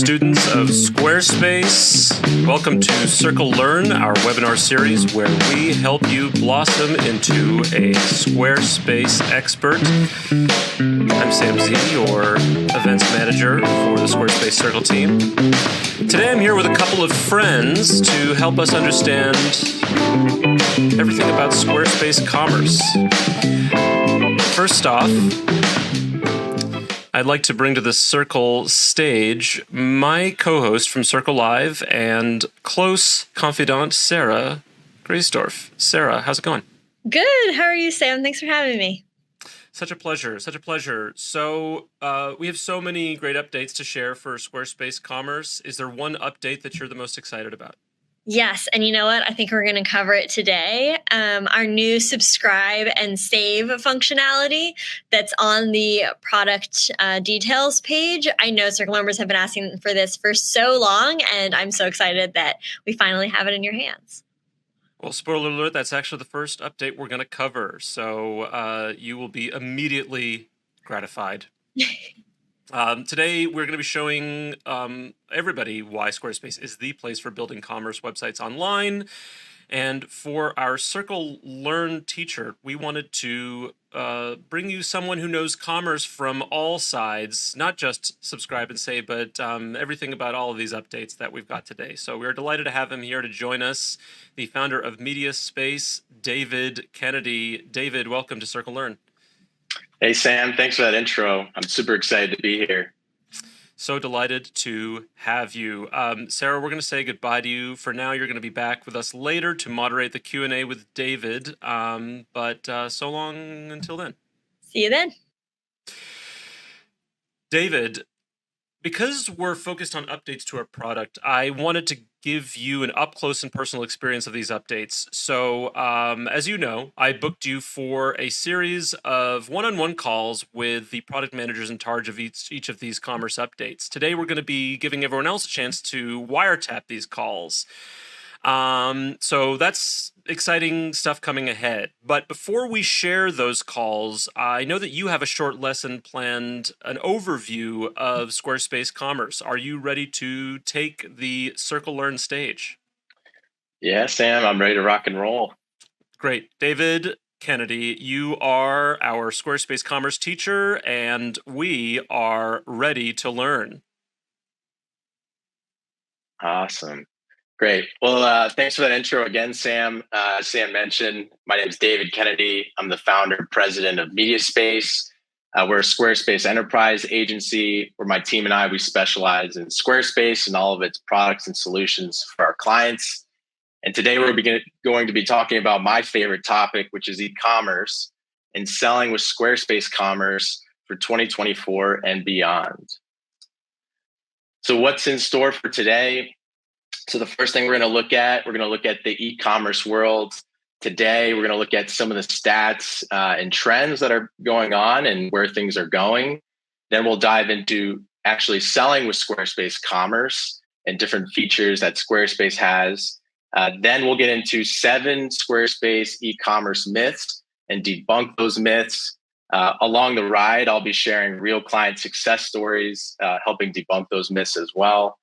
students of Squarespace. Welcome to Circle Learn, our webinar series where we help you blossom into a Squarespace expert. I'm Sam Z, your events manager for the Squarespace Circle team. Today I'm here with a couple of friends to help us understand everything about Squarespace commerce. First off, I'd like to bring to the Circle stage my co-host from Circle Live and close confidant, Sarah Graysdorf. Sarah, how's it going? Good. How are you, Sam? Thanks for having me. Such a pleasure. Such a pleasure. So we have so many great updates to share for Squarespace Commerce. Is there one update that you're the most excited about? Yes. And you know what? I think we're going to cover it today. Our new subscribe and save functionality that's on the product details page. I know Circle members have been asking for this for so long, and I'm so excited that we finally have it in your hands. Well, spoiler alert, that's actually the first update we're going to cover. So you will be immediately gratified. Today, we're going to be showing everybody why Squarespace is the place for building commerce websites online. And for our Circle Learn teacher, we wanted to bring you someone who knows commerce from all sides, not just subscribe and save, but everything about all of these updates that we've got today. So we're delighted to have him here to join us, the founder of Mediaspace, David Kennedy. David, welcome to Circle Learn. Hey, Sam. Thanks for that intro. I'm super excited to be here. So delighted to have you. Sarah, we're going to say goodbye to you. For now, you're going to be back with us later to moderate the Q&A with David. But so long until then. See you then. David, because we're focused on updates to our product, I wanted to give you an up-close and personal experience of these updates. So, as you know, I booked you for a series of one-on-one calls with the product managers in charge of each of these commerce updates. Today, we're going to be giving everyone else a chance to wiretap these calls. So that's exciting stuff coming ahead. But before we share those calls, I know that you have a short lesson planned, an overview of Squarespace Commerce. Are you ready to take the Circle Learn stage? Yeah, Sam, I'm ready to rock and roll. Great. David Kennedy, you are our Squarespace Commerce teacher, and we are ready to learn. Awesome. Great. Well, thanks for that intro again, Sam. As Sam mentioned, my name is David Kennedy. I'm the founder and president of Mediaspace. We're a Squarespace enterprise agency where my team and I, we specialize in Squarespace and all of its products and solutions for our clients. And today we're going to be talking about my favorite topic, which is e-commerce and selling with Squarespace Commerce for 2024 and beyond. So what's in store for today? So the first thing we're going to look at the e-commerce world. Today, we're going to look at some of the stats and trends that are going on and where things are going. Then we'll dive into actually selling with Squarespace Commerce and different features that Squarespace has. Then we'll get into 7 Squarespace e-commerce myths and debunk those myths. Along the ride, I'll be sharing real client success stories, helping debunk those myths as well.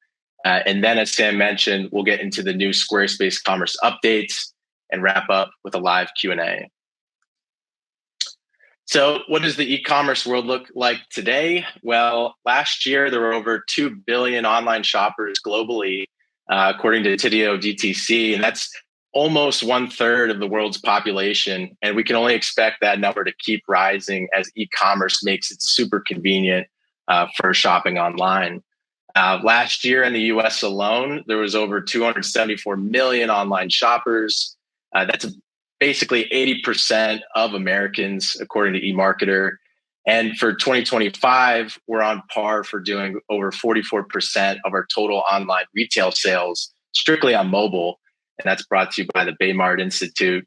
And then, as Sam mentioned, we'll get into the new Squarespace Commerce updates and wrap up with a live Q&A. So what does the e-commerce world look like today? Well, last year, there were over 2 billion online shoppers globally, according to Tidio DTC, and that's almost 1/3 of the world's population. And we can only expect that number to keep rising as e-commerce makes it super convenient for shopping online. Last year in the US alone, there was over 274 million online shoppers. That's basically 80% of Americans, according to eMarketer. And for 2025, we're on par for doing over 44% of our total online retail sales strictly on mobile. And that's brought to you by the Baymard Institute.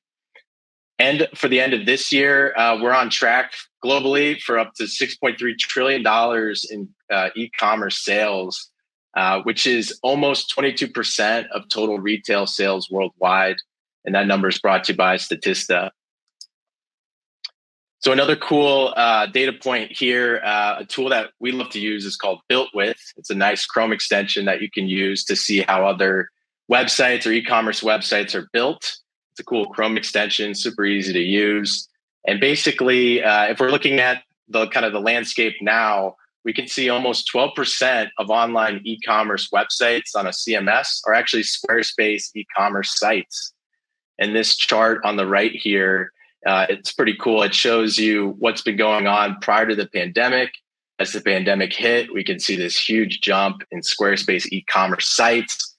And for the end of this year, we're on track globally for up to $6.3 trillion in e-commerce sales, which is almost 22% of total retail sales worldwide. And that number is brought to you by Statista. So another cool data point here, a tool that we love to use is called Built With. It's a nice Chrome extension that you can use to see how other websites or e-commerce websites are built. It's a cool Chrome extension, super easy to use. And basically, if we're looking at the kind of the landscape now, we can see almost 12% of online e-commerce websites on a CMS are actually Squarespace e-commerce sites. And this chart on the right here, it's pretty cool. It shows you what's been going on prior to the pandemic. As the pandemic hit, we can see this huge jump in Squarespace e-commerce sites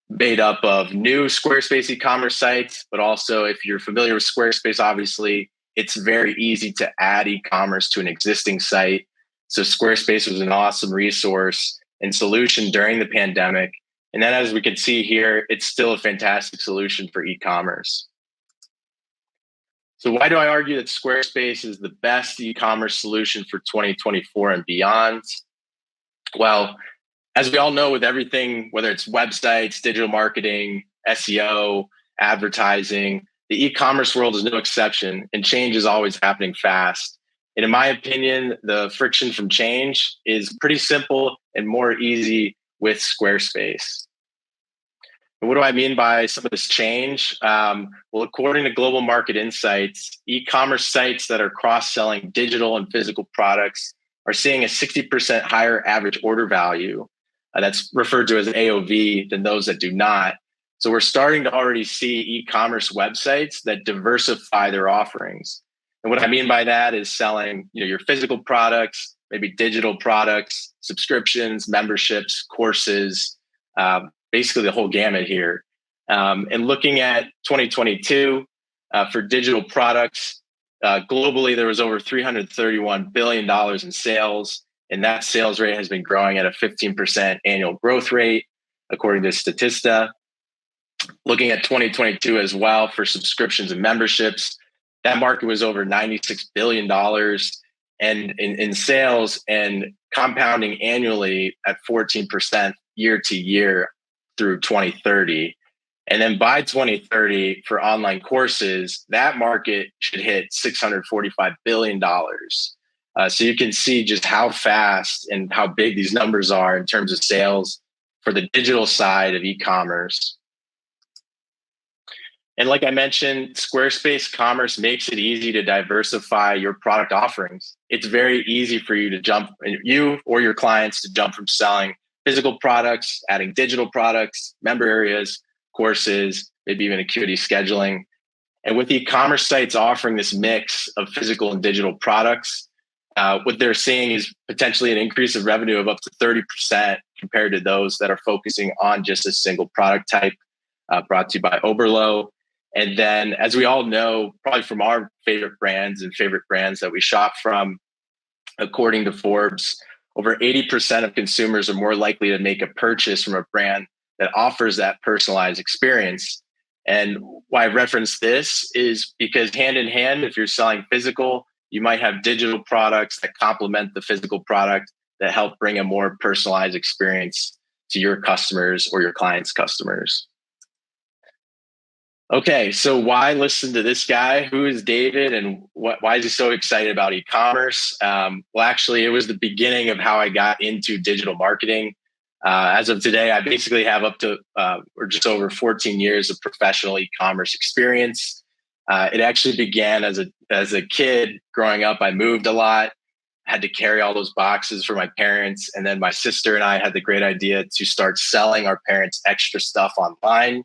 made up of new Squarespace e-commerce sites, but also if you're familiar with Squarespace, obviously, it's very easy to add e-commerce to an existing site. So Squarespace was an awesome resource and solution during the pandemic. And then as we can see here, it's still a fantastic solution for e-commerce. So why do I argue that Squarespace is the best e-commerce solution for 2024 and beyond? Well, as we all know with everything, whether it's websites, digital marketing, SEO, advertising, the e-commerce world is no exception, and change is always happening fast. And in my opinion, the friction from change is pretty simple and more easy with Squarespace. And what do I mean by some of this change? Well, according to Global Market Insights, e-commerce sites that are cross-selling digital and physical products are seeing a 60% higher average order value. That's referred to as AOV than those that do not. So we're starting to already see e-commerce websites that diversify their offerings. And what I mean by that is selling, your physical products, maybe digital products, subscriptions, memberships, courses, basically the whole gamut here. And looking at 2022 for digital products, globally, there was over $331 billion in sales. And that sales rate has been growing at a 15% annual growth rate, according to Statista. Looking at 2022 as well for subscriptions and memberships, that market was over $96 billion and in sales and compounding annually at 14% year to year through 2030. And then by 2030 for online courses, that market should hit $645 billion. So you can see just how fast and how big these numbers are in terms of sales for the digital side of e-commerce. And like I mentioned, Squarespace Commerce makes it easy to diversify your product offerings. It's very easy for you or your clients to jump from selling physical products, adding digital products, member areas, courses, maybe even acuity scheduling. And with e-commerce sites offering this mix of physical and digital products, what they're seeing is potentially an increase of revenue of up to 30% compared to those that are focusing on just a single product type, brought to you by Oberlo. And then, as we all know, probably from our favorite brands that we shop from, according to Forbes, over 80% of consumers are more likely to make a purchase from a brand that offers that personalized experience. And why I reference this is because hand in hand, if you're selling physical, you might have digital products that complement the physical product that help bring a more personalized experience to your customers or your clients' customers. Okay, so why listen to this guy? Who is David, and why is he so excited about e-commerce? Well, actually, it was the beginning of how I got into digital marketing. As of today, I basically have up to or just over 14 years of professional e-commerce experience. It actually began as a kid growing up. I moved a lot, had to carry all those boxes for my parents, and then my sister and I had the great idea to start selling our parents extra stuff online.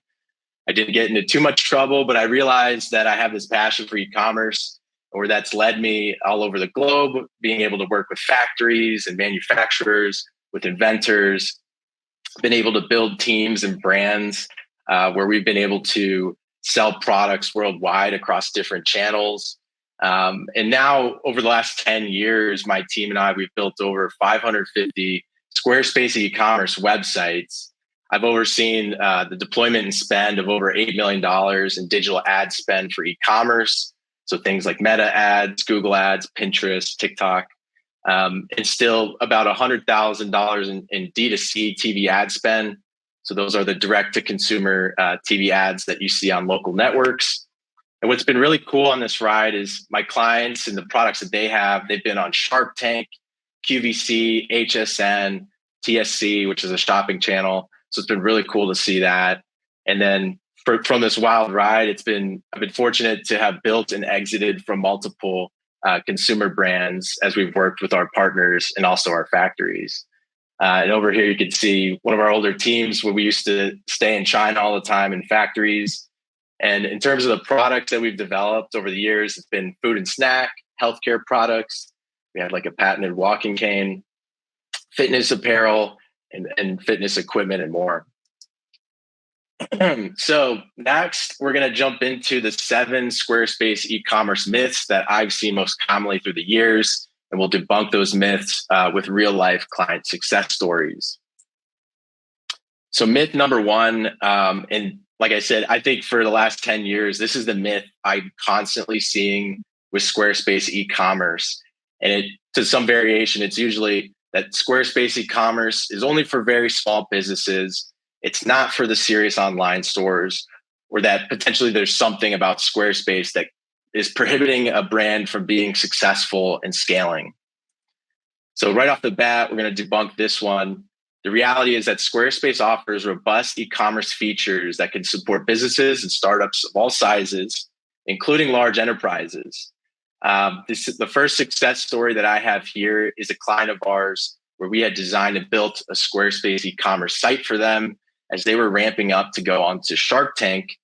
I didn't get into too much trouble, but I realized that I have this passion for e-commerce, where that's led me all over the globe, being able to work with factories and manufacturers, with inventors, been able to build teams and brands where we've been able to sell products worldwide across different channels. And now over the last 10 years, my team and I, we've built over 550 Squarespace e-commerce websites. I've overseen the deployment and spend of over $8 million in digital ad spend for e-commerce. So things like Meta ads, Google ads, Pinterest, TikTok, and still about $100,000 in D2C TV ad spend. So those are the direct to consumer TV ads that you see on local networks. And what's been really cool on this ride is my clients and the products that they have, they've been on Shark Tank, QVC, HSN, TSC, which is a shopping channel. So it's been really cool to see that. And then from this wild ride, I've been fortunate to have built and exited from multiple consumer brands as we've worked with our partners and also our factories. And over here, you can see one of our older teams where we used to stay in China all the time in factories. And in terms of the products that we've developed over the years, it's been food and snack, healthcare products. We had like a patented walking cane, fitness apparel, and fitness equipment and more. So next, we're going to jump into the 7 Squarespace e-commerce myths that I've seen most commonly through the years, and we'll debunk those myths with real-life client success stories. So myth number 1, and like I said, I think for the last 10 years, this is the myth I'm constantly seeing with Squarespace e-commerce. And to some variation, it's usually that Squarespace e-commerce is only for very small businesses. It's not for the serious online stores, or that potentially there's something about Squarespace that is prohibiting a brand from being successful and scaling. So right off the bat, we're going to debunk this one. The reality is that Squarespace offers robust e-commerce features that can support businesses and startups of all sizes, including large enterprises. The first success story that I have here is a client of ours where we had designed and built a Squarespace e-commerce site for them as they were ramping up to go onto Shark Tank.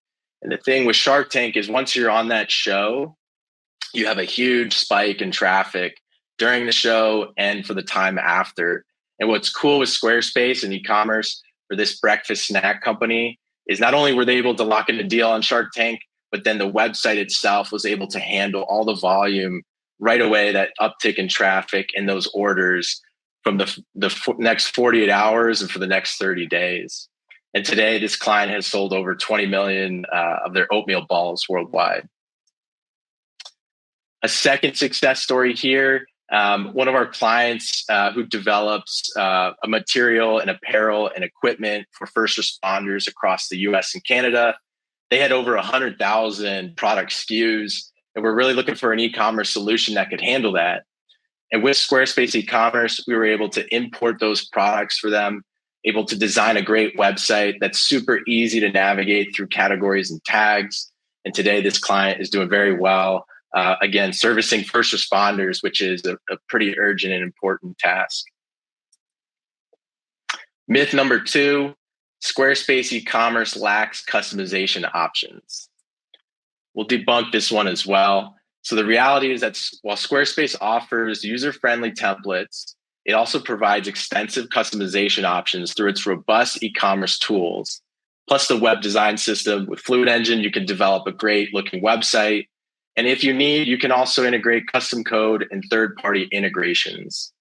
And the thing with Shark Tank is once you're on that show, you have a huge spike in traffic during the show and for the time after. And what's cool with Squarespace and e-commerce for this breakfast snack company is not only were they able to lock in a deal on Shark Tank, but then the website itself was able to handle all the volume right away, that uptick in traffic and those orders from the next 48 hours and for the next 30 days. And today, this client has sold over 20 million of their oatmeal balls worldwide. A second success story here, one of our clients who develops a material and apparel and equipment for first responders across the US and Canada. They had over 100,000 product SKUs, and we're really looking for an e-commerce solution that could handle that. And with Squarespace e-commerce, we were able to import those products for them, able to design a great website that's super easy to navigate through categories and tags. And today, this client is doing very well. Again, servicing first responders, which is a pretty urgent and important task. Myth number 2, Squarespace e-commerce lacks customization options. We'll debunk this one as well. So the reality is that while Squarespace offers user-friendly templates, it also provides extensive customization options through its robust e-commerce tools. Plus the web design system with Fluid Engine, you can develop a great looking website. And if you need, you can also integrate custom code and third-party integrations.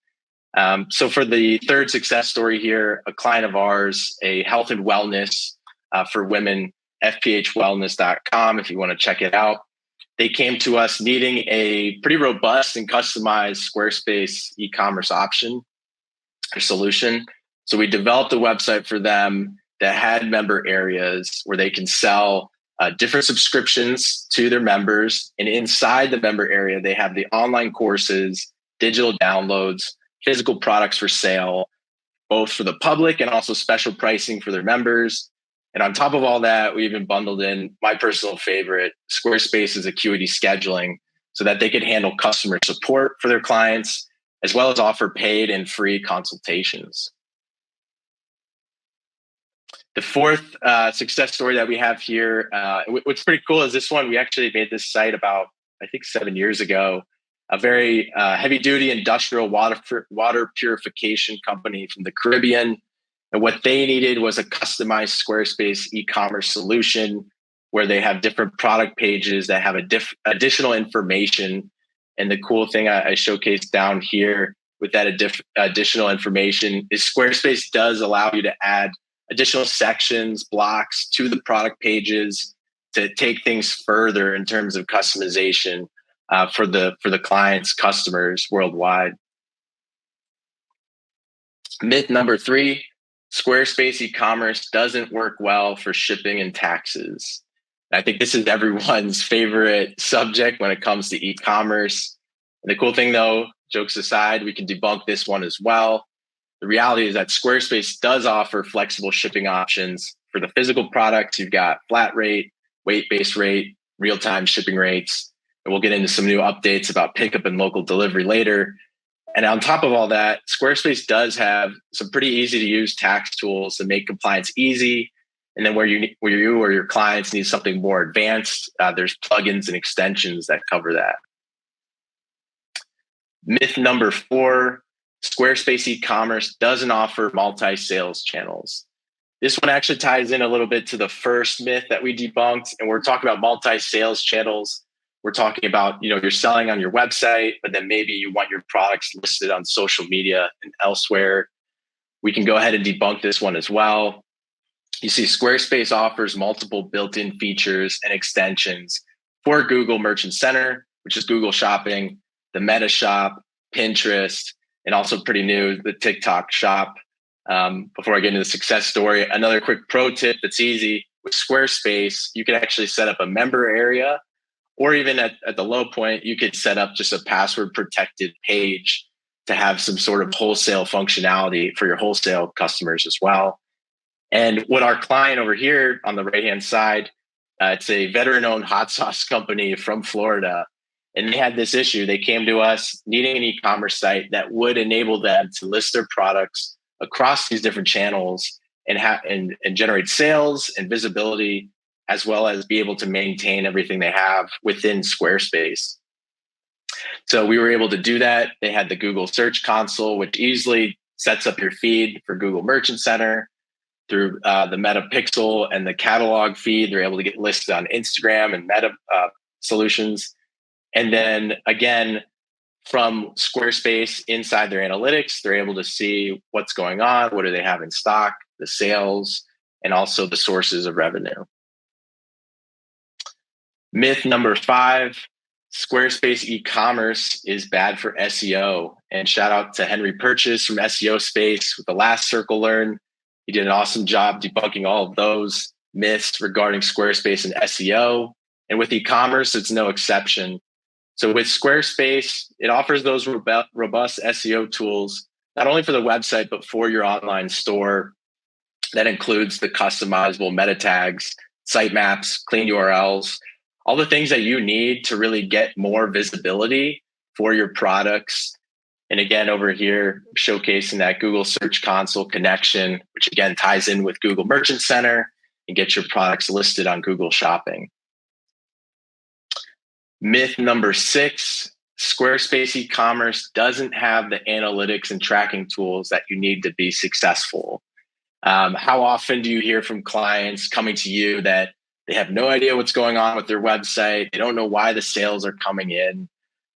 So for the third success story here, a client of ours, a health and wellness for women, fphwellness.com, if you want to check it out. They came to us needing a pretty robust and customized Squarespace e-commerce option or solution. So we developed a website for them that had member areas where they can sell different subscriptions to their members. And inside the member area, they have the online courses, digital downloads, physical products for sale, both for the public and also special pricing for their members. And on top of all that, we even bundled in my personal favorite, Squarespace's Acuity scheduling, so that they could handle customer support for their clients, as well as offer paid and free consultations. The fourth success story that we have here, what's pretty cool is this one. We actually made this site about, I think, 7 years ago. A very heavy-duty industrial water purification company from the Caribbean. And what they needed was a customized Squarespace e-commerce solution where they have different product pages that have additional information. And the cool thing I showcased down here with that additional information is Squarespace does allow you to add additional sections, blocks to the product pages to take things further in terms of customization for the clients, customers worldwide. Myth number 3, Squarespace e-commerce doesn't work well for shipping and taxes. And I think this is everyone's favorite subject when it comes to e-commerce. And the cool thing though, jokes aside, we can debunk this one as well. The reality is that Squarespace does offer flexible shipping options. For the physical products, you've got flat rate, weight-based rate, real-time shipping rates. And we'll get into some new updates about pickup and local delivery later. And on top of all that, Squarespace does have some pretty easy to use tax tools to make compliance easy. And then where you or your clients need something more advanced, there's plugins and extensions that cover that. Myth number 4, Squarespace e-commerce doesn't offer multi-sales channels. This one actually ties in a little bit to the first myth that we debunked. And we're talking about multi-sales channels. We're talking about, you're selling on your website, but then maybe you want your products listed on social media and elsewhere. We can go ahead and debunk this one as well. You see, Squarespace offers multiple built-in features and extensions for Google Merchant Center, which is Google Shopping, the Meta Shop, Pinterest, and also pretty new, the TikTok Shop. Before I get into the success story, another quick pro tip that's easy. With Squarespace, you can actually set up a member area, or even at the low point, you could set up just a password protected page to have some sort of wholesale functionality for your wholesale customers as well. And what our client over here on the right-hand side, it's a veteran-owned hot sauce company from Florida. And they had this issue. They came to us needing an e-commerce site that would enable them to list their products across these different channels and generate sales and visibility, as well as be able to maintain everything they have within Squarespace. So we were able to do that. They had the Google Search Console, which easily sets up your feed for Google Merchant Center. Through the Meta Pixel and the catalog feed, they're able to get listed on Instagram and Meta solutions. And then again, from Squarespace inside their analytics, they're able to see what's going on, what do they have in stock, the sales, and also the sources of revenue. Myth number 5, Squarespace e-commerce is bad for SEO. And shout out to Henry Purchase from SEO Space with the last Circle Learn. He did an awesome job debunking all of those myths regarding Squarespace and SEO. And with e-commerce, it's no exception. So with Squarespace, it offers those robust SEO tools, not only for the website, but for your online store. That includes the customizable meta tags, sitemaps, clean URLs, all the things that you need to really get more visibility for your products. And again, over here, showcasing that Google Search Console connection, which again ties in with Google Merchant Center and gets your products listed on Google Shopping. Myth number 6, Squarespace e-commerce doesn't have the analytics and tracking tools that you need to be successful. How often do you hear from clients coming to you that they have no idea what's going on with their website? They don't know why the sales are coming in.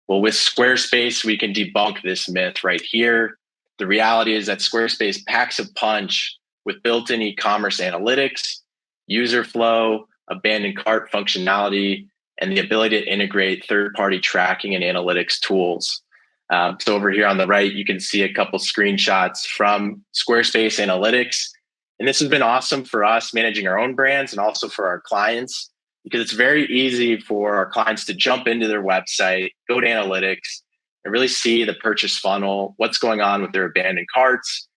Well, with Squarespace, we can debunk this myth right here. The reality is that Squarespace packs a punch with built-in e-commerce analytics, user flow, abandoned cart functionality, and the ability to integrate third-party tracking and analytics tools. So over here on the right, you can see a couple screenshots from Squarespace Analytics. And this has been awesome for us managing our own brands and also for our clients, because it's very easy for our clients to jump into their website, go to analytics, and really see the purchase funnel, what's going on with their abandoned carts,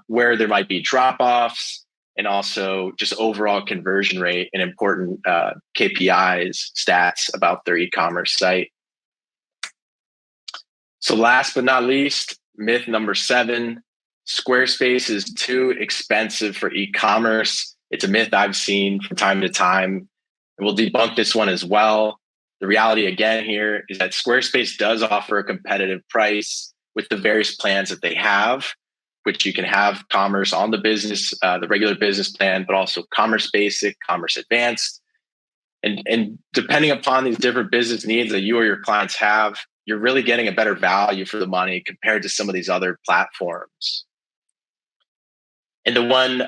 where there might be drop-offs, and also just overall conversion rate and important KPIs, stats about their e-commerce site. So last but not least, myth number 7, Squarespace is too expensive for e-commerce. It's a myth I've seen from time to time. And we'll debunk this one as well. The reality again here is that Squarespace does offer a competitive price with the various plans that they have, which you can have commerce on the business, the regular business plan, but also commerce basic, commerce advanced. And depending upon these different business needs that you or your clients have, you're really getting a better value for the money compared to some of these other platforms. And the one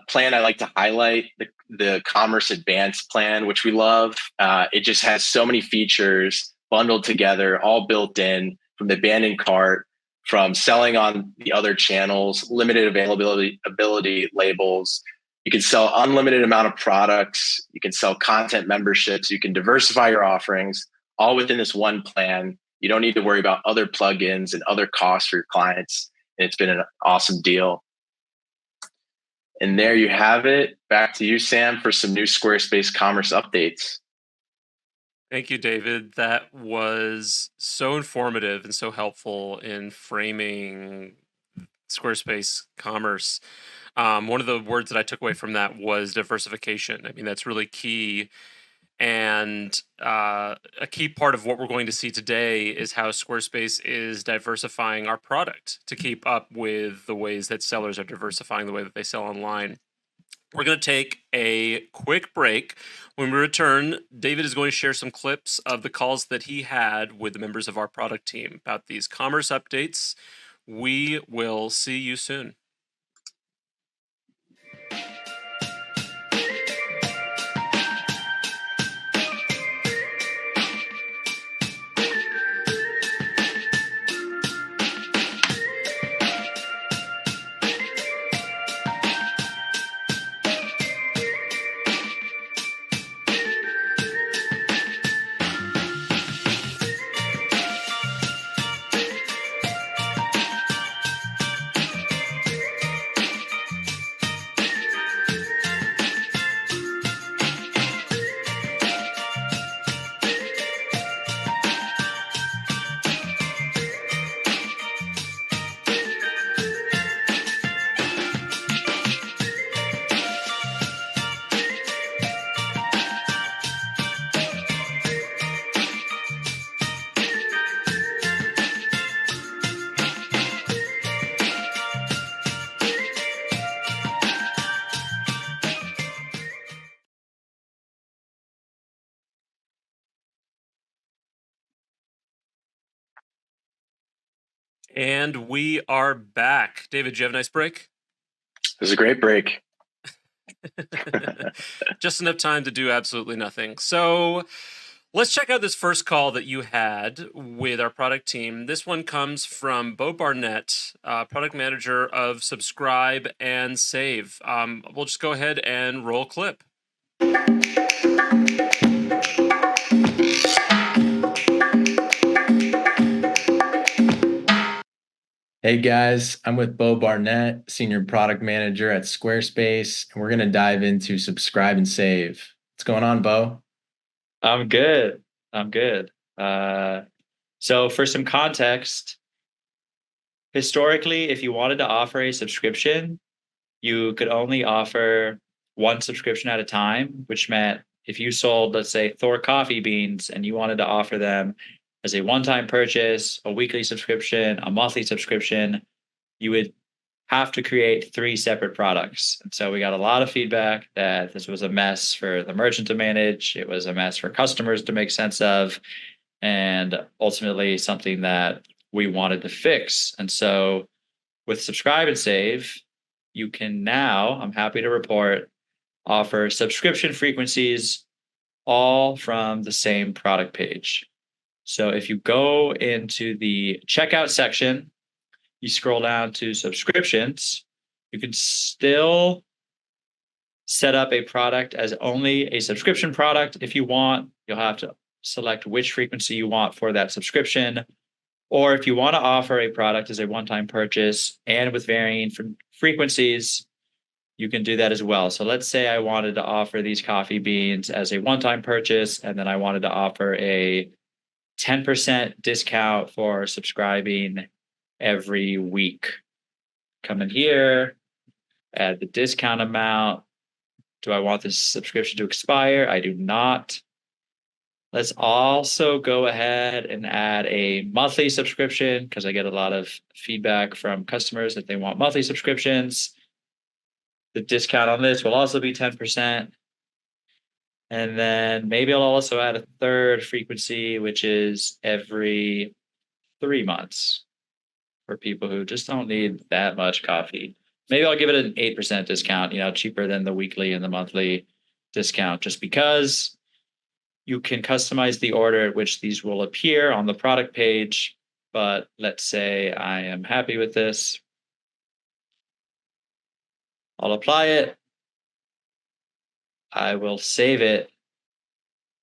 plan I like to highlight, the Commerce Advanced plan, which we love. It just has so many features bundled together, all built in, from the abandoned cart, from selling on the other channels, limited availability labels, You can sell unlimited amount of products. You can sell content memberships. You can diversify your offerings all within this one plan. You don't need to worry about other plugins and other costs for your clients. And it's been an awesome deal. And there you have it. Back to you, Sam, for some new Squarespace commerce updates. Thank you, David. That was so informative and so helpful in framing Squarespace commerce. One of the words that I took away from that was diversification. I mean, that's really key. And a key part of what we're going to see today is how Squarespace is diversifying our product to keep up with the ways that sellers are diversifying the way that they sell online. We're going to take a quick break. When we return, David is going to share some clips of the calls that he had with the members of our product team about these commerce updates. We will see you soon. And we are back. David, did you have a nice break? It was a great break. Just enough time to do absolutely nothing. So let's check out this first call that you had with our product team. This one comes from Bo Barnett, product manager of Subscribe and Save. We'll just go ahead and roll clip. Hey guys, I'm with Bo Barnett, Senior Product Manager at Squarespace, and we're going to dive into Subscribe and Save. What's going on, Bo? I'm good. So for some context, historically, if you wanted to offer a subscription, you could only offer one subscription at a time, which meant if you sold, let's say, Thor coffee beans and you wanted to offer them as a one-time purchase, a weekly subscription, a monthly subscription, you would have to create 3 separate products. And so we got a lot of feedback that this was a mess for the merchant to manage. It was a mess for customers to make sense of, and ultimately something that we wanted to fix. And so with Subscribe and Save, you can now, I'm happy to report, offer subscription frequencies all from the same product page. So if you go into the checkout section, you scroll down to subscriptions, you can still set up a product as only a subscription product. If you want, you'll have to select which frequency you want for that subscription. Or if you want to offer a product as a one-time purchase and with varying frequencies, you can do that as well. So let's say I wanted to offer these coffee beans as a one-time purchase, and then I wanted to offer a 10% discount for subscribing every week. Come in here, add the discount amount. Do I want this subscription to expire? I do not. Let's also go ahead and add a monthly subscription because I get a lot of feedback from customers that they want monthly subscriptions. The discount on this will also be 10%. And then maybe I'll also add a third frequency, which is every 3 months for people who just don't need that much coffee. Maybe I'll give it an 8% discount, cheaper than the weekly and the monthly discount, just because you can customize the order at which these will appear on the product page. But let's say I am happy with this. I'll apply it. I will save it.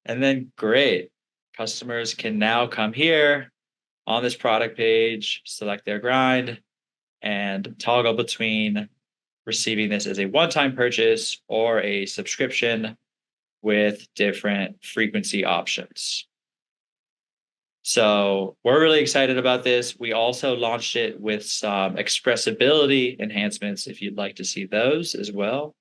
And then great. Customers can now come here on this product page, select their grind, and toggle between receiving this as a one-time purchase or a subscription with different frequency options. So we're really excited about this. We also launched it with some expressibility enhancements if you'd like to see those as well.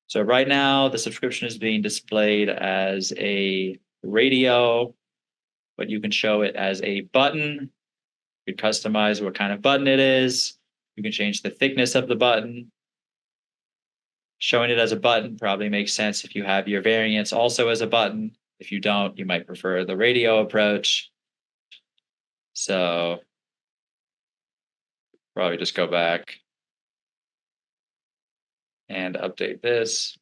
So right now, the subscription is being displayed as a radio, but you can show it as a button. You can customize what kind of button it is. You can change the thickness of the button. Showing it as a button probably makes sense if you have your variants also as a button. If you don't, you might prefer the radio approach. So probably just go back and update this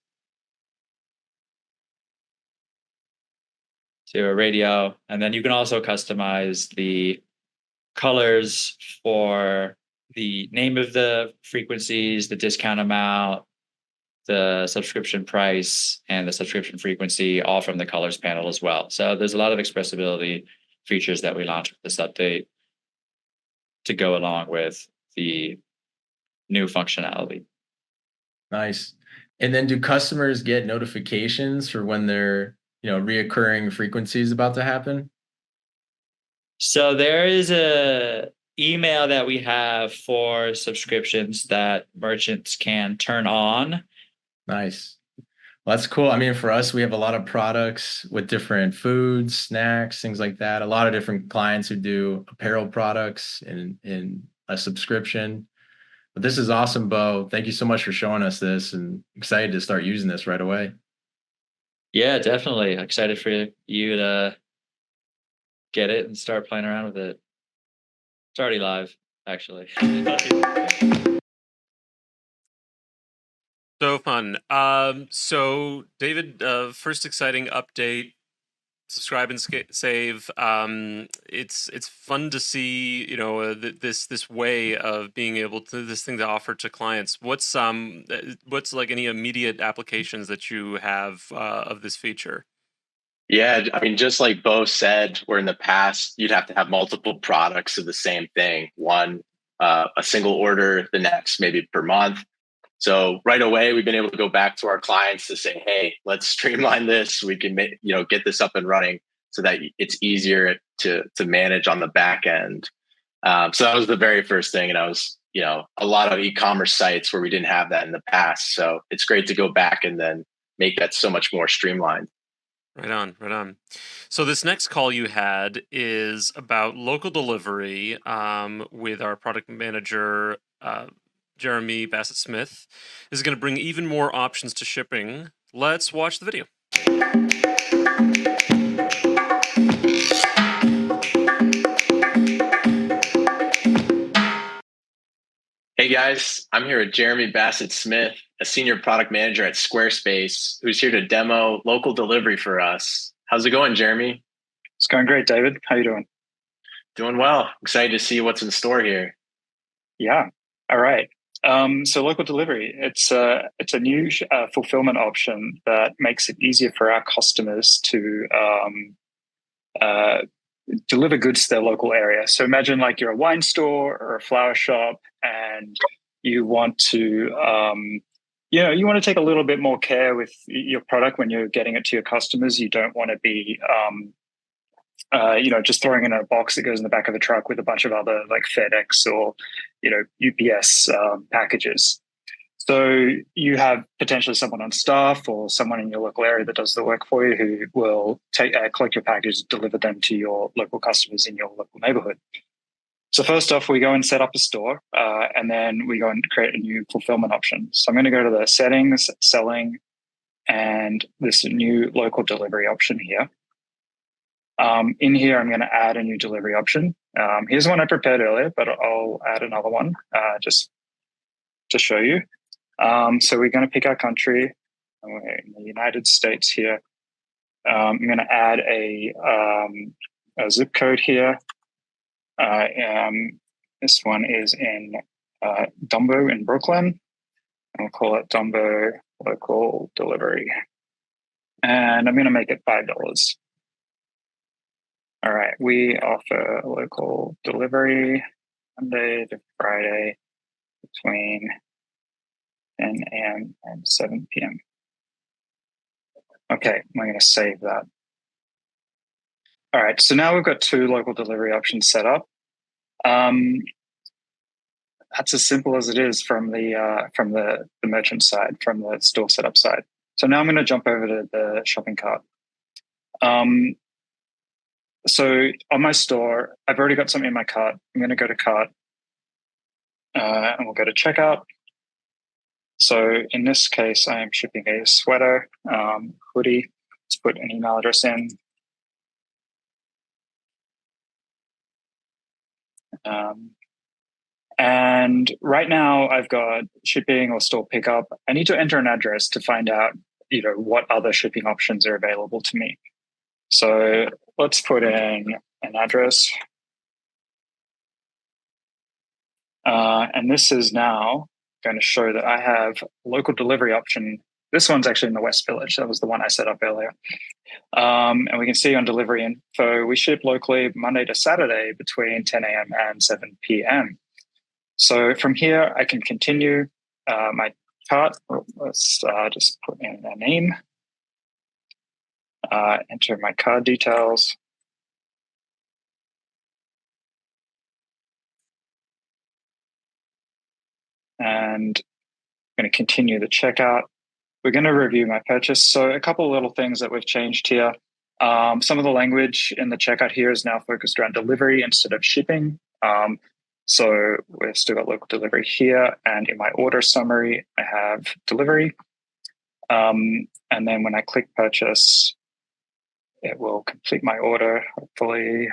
to a radio. And then you can also customize the colors for the name of the frequencies, the discount amount, the subscription price, and the subscription frequency, all from the colors panel as well. So there's a lot of expressibility features that we launched with this update to go along with the new functionality. Nice. And then do customers get notifications for when their, reoccurring frequency is about to happen? So there is a email that we have for subscriptions that merchants can turn on. Nice. Well, that's cool. I mean, for us, we have a lot of products with different foods, snacks, things like that. A lot of different clients who do apparel products in a subscription. But this is awesome, Bo. Thank you so much for showing us this, and excited to start using this right away. Yeah, definitely. Excited for you to get it and start playing around with it. It's already live, actually. So fun. So David, first exciting update. Subscribe and save. It's fun to see, this way of being able to this thing to offer to clients. What's like any immediate applications that you have of this feature? Yeah, I mean, just like Bo said, where in the past you'd have to have multiple products of the same thing, one a single order, the next maybe per month. So right away, we've been able to go back to our clients to say, "Hey, let's streamline this. We can get this up and running so that it's easier to manage on the back end." So that was the very first thing, and I was a lot of e-commerce sites where we didn't have that in the past. So it's great to go back and then make that so much more streamlined. Right on, right on. So this next call you had is about local delivery with our product manager, Jeremy Bassett-Smith. This is going to bring even more options to shipping. Let's watch the video. Hey guys, I'm here with Jeremy Bassett-Smith, a senior product manager at Squarespace, who's here to demo local delivery for us. How's it going, Jeremy? It's going great, David. How you doing? Doing well. Excited to see what's in store here. Yeah. All right. So local delivery, it's a new fulfillment option that makes it easier for our customers to deliver goods to their local area. So imagine like you're a wine store or a flower shop, and you want to you want to take a little bit more care with your product when you're getting it to your customers. You don't want to be just throwing it in a box that goes in the back of a truck with a bunch of other like FedEx or UPS packages. So you have potentially someone on staff or someone in your local area that does the work for you, who will collect your packages, deliver them to your local customers in your local neighborhood. So first off, we go and set up a store, and then we go and create a new fulfillment option. So I'm going to go to the settings, selling, and this new local delivery option here. In here, I'm going to add a new delivery option. Here's one I prepared earlier, but I'll add another one just to show you. So we're going to pick our country. We're in the United States here. I'm going to add a zip code here. This one is in Dumbo in Brooklyn. I'll call it Dumbo Local Delivery. And I'm going to make it $5. All right, we offer local delivery Monday to Friday between 10 a.m. and 7 p.m. Okay, I'm going to save that. All right, so now we've got 2 local delivery options set up. That's as simple as it is from the merchant side, from the store setup side. So now I'm going to jump over to the shopping cart. So on my store, I've already got something in my cart. I'm going to go to cart, and we'll go to checkout. So in this case, I am shipping a sweater, hoodie. Let's put an email address in. And right now I've got shipping or store pickup. I need to enter an address to find out, what other shipping options are available to me. So let's put in an address. And this is now going to show that I have local delivery option. This one's actually in the West Village. That was the one I set up earlier. And we can see on delivery info, we ship locally Monday to Saturday between 10 a.m. and 7 p.m. So from here, I can continue my cart. Let's just put in a name, enter my card details. And I'm going to continue the checkout. We're going to review my purchase. So a couple of little things that we've changed here. Some of the language in the checkout here is now focused around delivery instead of shipping. So we've still got local delivery here. And in my order summary, I have delivery. And then when I click purchase, it will complete my order, hopefully.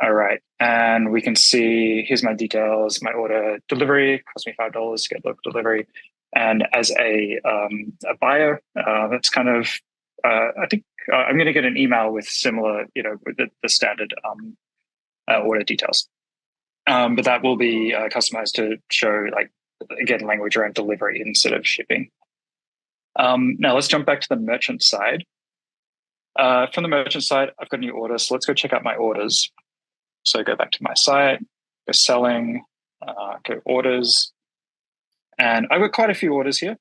All right. And we can see, here's my details, my order delivery, cost me $5 to get local delivery. And as a buyer, that's kind of, I think I'm going to get an email with similar, with the standard order details. But that will be customized to show, again, language around delivery instead of shipping. Now let's jump back to the merchant side. From the merchant side, I've got a new order. So let's go check out my orders. So go back to my site, go selling, go orders. And I've got quite a few orders here.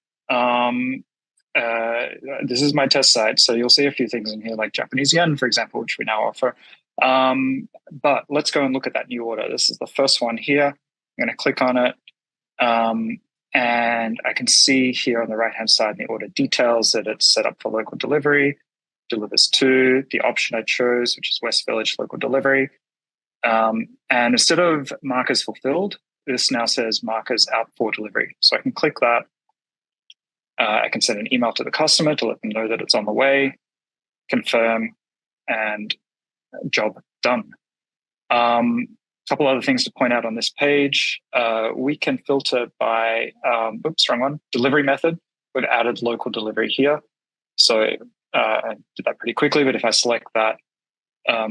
This is my test site. So you'll see a few things in here like Japanese yen, for example, which we now offer. But let's go and look at that new order. This is the first one here. I'm going to click on it. And I can see here on the right-hand side in the order details that it's set up for local delivery, delivers to the option I chose, which is West Village local delivery. And instead of markers fulfilled, this now says markers out for delivery. So I can click that. I can send an email to the customer to let them know that it's on the way, confirm, and job done. A couple other things to point out on this page. We can filter by, wrong one, delivery method. We've added local delivery here. So I did that pretty quickly, but if I select that,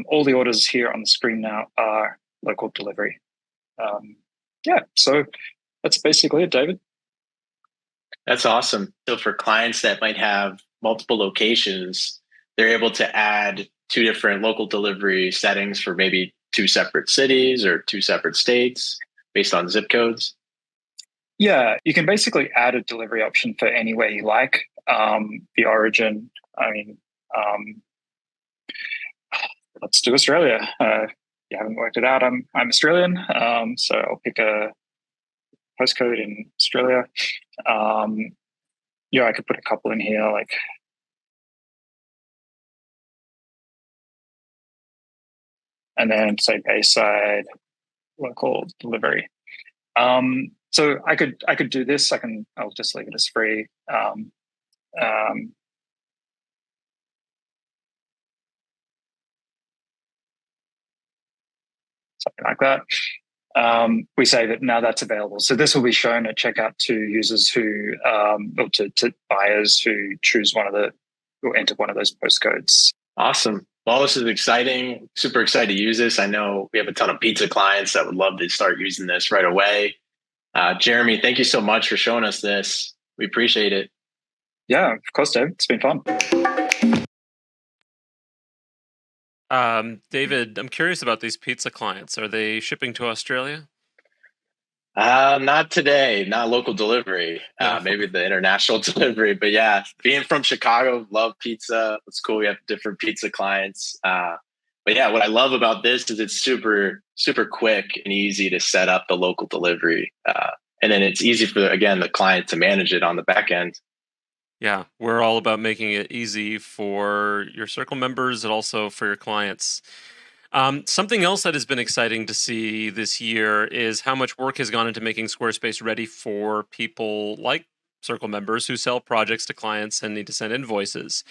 all the orders here on the screen now are local delivery. So that's basically it, David. That's awesome. So for clients that might have multiple locations, they're able to add 2 different local delivery settings for maybe 2 separate cities or 2 separate states based on zip codes. Yeah, you can basically add a delivery option for anywhere you like. The origin, let's do Australia. You haven't worked it out. I'm Australian, so I'll pick a postcode in Australia. I could put a couple in here, and then say Bayside local delivery. So I could do this. I'll just leave it as free. Something like that. We say that now that's available. So this will be shown at checkout to users who, or to buyers who choose or enter one of those postcodes. Awesome. Well, this is exciting. Super excited to use this. I know we have a ton of pizza clients that would love to start using this right away. Jeremy, thank you so much for showing us this. We appreciate it. Yeah, of course, Dave. It's been fun. David, I'm curious about these pizza clients. Are they shipping to Australia? Not today, not local delivery. No. Maybe the international delivery. But yeah, being from Chicago, love pizza. It's cool. We have different pizza clients. But yeah, what I love about this is it's super, super quick and easy to set up the local delivery. And then it's easy for, again, the client to manage it on the back end. Yeah, we're all about making it easy for your circle members and also for your clients. Something else that has been exciting to see this year is how much work has gone into making Squarespace ready for people like circle members who sell projects to clients and need to send invoices.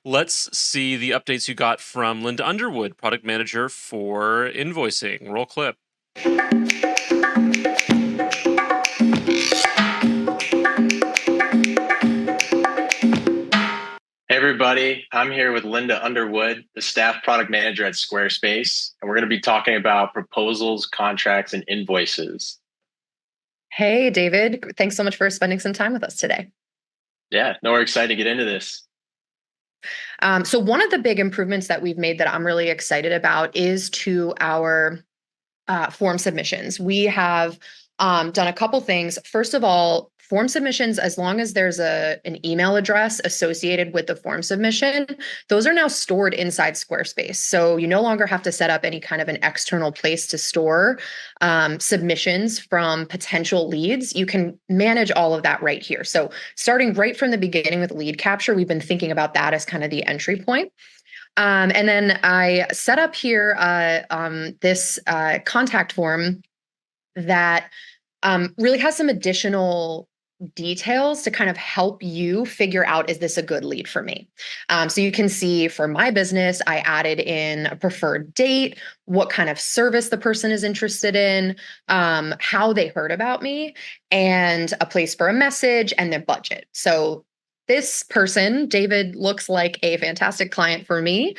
Let's see the updates you got from Linda Underwood, product manager for invoicing. Roll clip. Hey everybody, I'm here with Linda Underwood, the staff product manager at Squarespace, and we're going to be talking about proposals, contracts, and invoices. Hey, David. Thanks so much for spending some time with us today. Yeah, no, we're excited to get into this. So one of the big improvements that we've made that I'm really excited about is to our form submissions. We have done a couple things. First of all, form submissions, as long as there's an email address associated with the form submission, those are now stored inside Squarespace. So you no longer have to set up any kind of an external place to store submissions from potential leads. You can manage all of that right here. So starting right from the beginning with lead capture, we've been thinking about that as kind of the entry point. And then I set up here this contact form that really has some additional details to kind of help you figure out, is this a good lead for me? So you can see for my business, I added in a preferred date, what kind of service the person is interested in, how they heard about me, and a place for a message and their budget. So this person, David, looks like a fantastic client for me.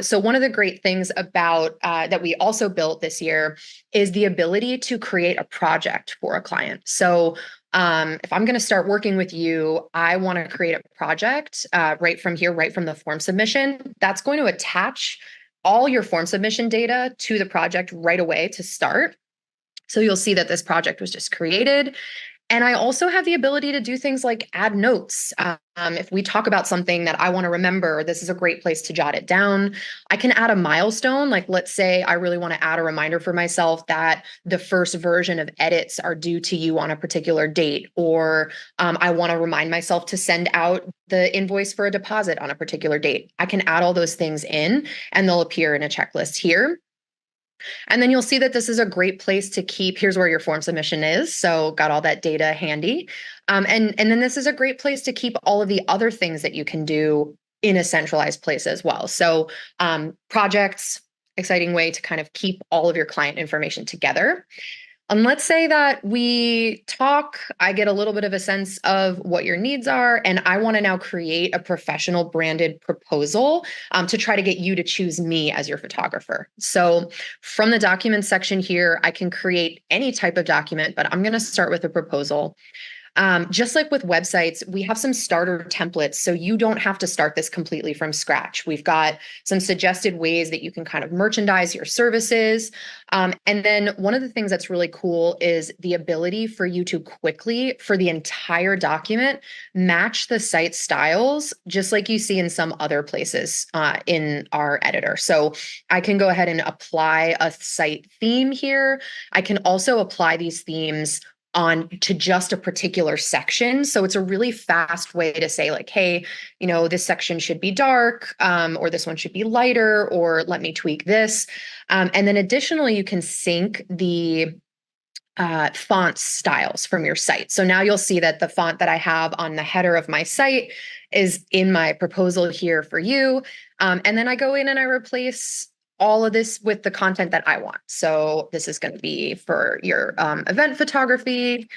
So one of the great things about that we also built this year is the ability to create a project for a client. So if I'm going to start working with you, I want to create a project right from here, right from the form submission. That's going to attach all your form submission data to the project right away to start. So you'll see that this project was just created. And I also have the ability to do things like add notes. If we talk about something that I want to remember, this is a great place to jot it down. I can add a milestone. Like, let's say I really want to add a reminder for myself that the first version of edits are due to you on a particular date, or I want to remind myself to send out the invoice for a deposit on a particular date. I can add all those things in, and they'll appear in a checklist here. And then you'll see that this is a great place to keep, here's where your form submission is. So got all that data handy. And then this is a great place to keep all of the other things that you can do in a centralized place as well. So projects, exciting way to kind of keep all of your client information together. And let's say that we talk, I get a little bit of a sense of what your needs are, and I want to now create a professional branded proposal to try to get you to choose me as your photographer. So from the document section here, I can create any type of document, but I'm going to start with a proposal. Just like with websites, we have some starter templates, so you don't have to start this completely from scratch. We've got some suggested ways that you can kind of merchandise your services. And then one of the things that's really cool is the ability for you to quickly, for the entire document, match the site styles, just like you see in some other places in our editor. So I can go ahead and apply a site theme here. I can also apply these themes on to just a particular section. So it's a really fast way to say like, hey, you know, this section should be dark, or this one should be lighter, or let me tweak this. And then additionally, you can sync the font styles from your site. So now you'll see that the font that I have on the header of my site is in my proposal here for you. And then I go in and I replace all of this with the content that I want. So this is going to be for your event photography.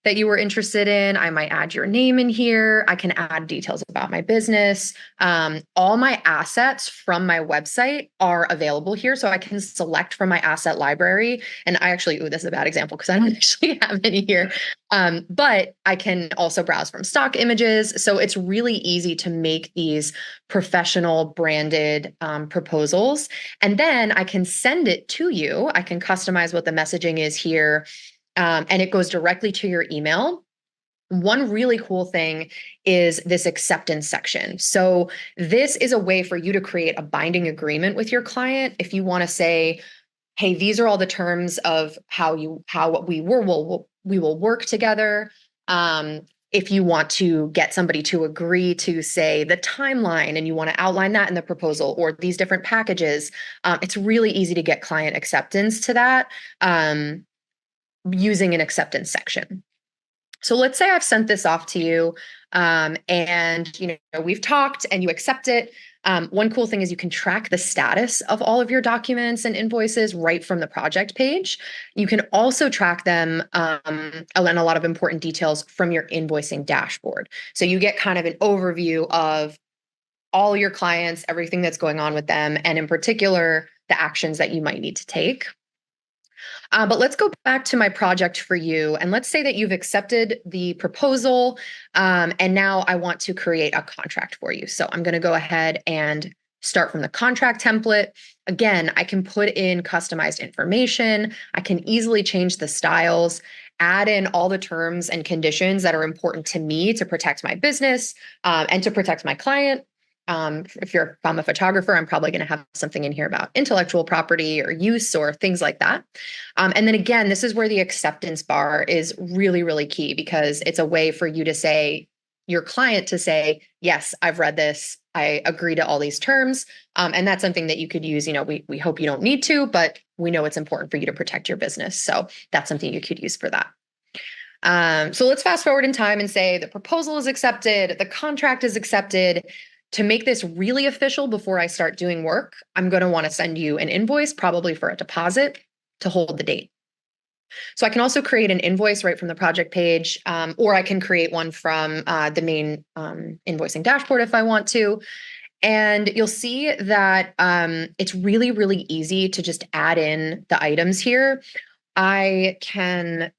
that you were interested in. I might add your name in here. I can add details about my business. All my assets from my website are available here. So I can select from my asset library. And I actually, this is a bad example because I don't actually have any here. But I can also browse from stock images. So it's really easy to make these professional branded proposals. And then I can send it to you. I can customize what the messaging is here. And it goes directly to your email. One really cool thing is this acceptance section. So this is a way for you to create a binding agreement with your client. If you want to say, hey, these are all the terms of how we will work together. If you want to get somebody to agree to, say, the timeline, and you want to outline that in the proposal, or these different packages, it's really easy to get client acceptance to that using an acceptance section. So let's say I've sent this off to you, and we've talked and you accept it. One cool thing is you can track the status of all of your documents and invoices right from the project page. You can also track them and a lot of important details from your invoicing dashboard. So you get kind of an overview of all your clients, everything that's going on with them, and in particular, the actions that you might need to take. But let's go back to my project for you. And let's say that you've accepted the proposal. And now I want to create a contract for you. So I'm going to go ahead and start from the contract template. Again, I can put in customized information. I can easily change the styles, add in all the terms and conditions that are important to me to protect my business and to protect my client. If I'm a photographer, I'm probably going to have something in here about intellectual property or use or things like that. And then again, this is where the acceptance bar is really, really key, because it's a way for you to say, your client to say, yes, I've read this. I agree to all these terms. And that's something that you could use. We hope you don't need to, but we know it's important for you to protect your business. So that's something you could use for that. So let's fast forward in time and say the proposal is accepted, the contract is accepted. To make this really official before I start doing work, I'm going to want to send you an invoice, probably for a deposit, to hold the date. So I can also create an invoice right from the project page, or I can create one from the main invoicing dashboard if I want to. And you'll see that it's really, really easy to just add in the items here. I can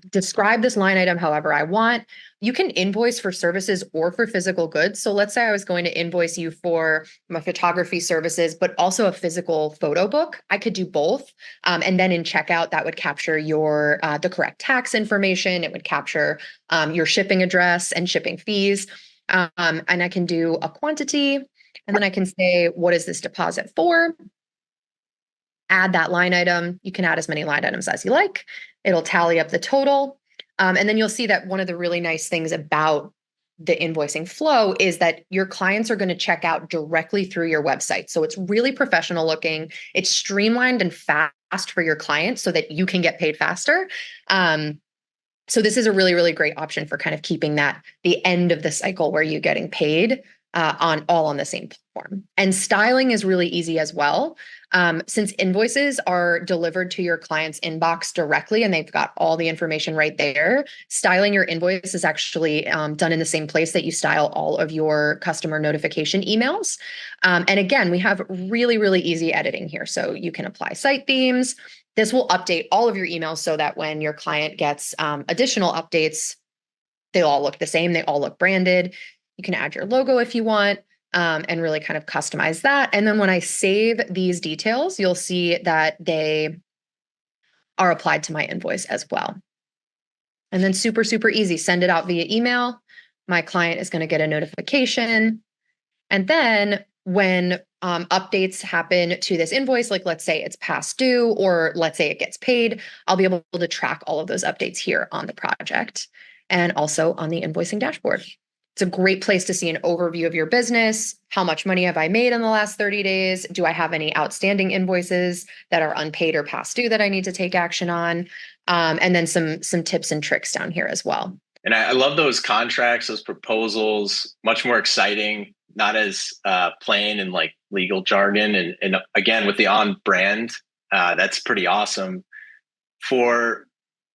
describe this line item however I want. You can invoice for services or for physical goods. So let's say I was going to invoice you for my photography services, but also a physical photo book. I could do both. And then in checkout, that would capture your the correct tax information. It would capture your shipping address and shipping fees. And I can do a quantity. And then I can say, what is this deposit for? Add that line item. You can add as many line items as you like. It'll tally up the total. And then you'll see that one of the really nice things about the invoicing flow is that your clients are going to check out directly through your website. So it's really professional looking. It's streamlined and fast for your clients so that you can get paid faster. So this is a really, really great option for kind of keeping that the end of the cycle where you're getting paid on the same platform. And styling is really easy as well. Since invoices are delivered to your client's inbox directly and they've got all the information right there, styling your invoice is actually done in the same place that you style all of your customer notification emails. And again, we have really, really easy editing here. So you can apply site themes. This will update all of your emails so that when your client gets additional updates, they all look the same. They all look branded. You can add your logo if you want, and really kind of customize that. And then when I save these details, you'll see that they are applied to my invoice as well. And then super, super easy. Send it out via email. My client is going to get a notification. And then when updates happen to this invoice, like let's say it's past due, or let's say it gets paid, I'll be able to track all of those updates here on the project and also on the invoicing dashboard. It's a great place to see an overview of your business. How much money have I made in the last 30 days? Do I have any outstanding invoices that are unpaid or past due that I need to take action on? And then some tips and tricks down here as well. And I love those contracts, those proposals, much more exciting, not as plain and like legal jargon. And again, with the on brand, that's pretty awesome. For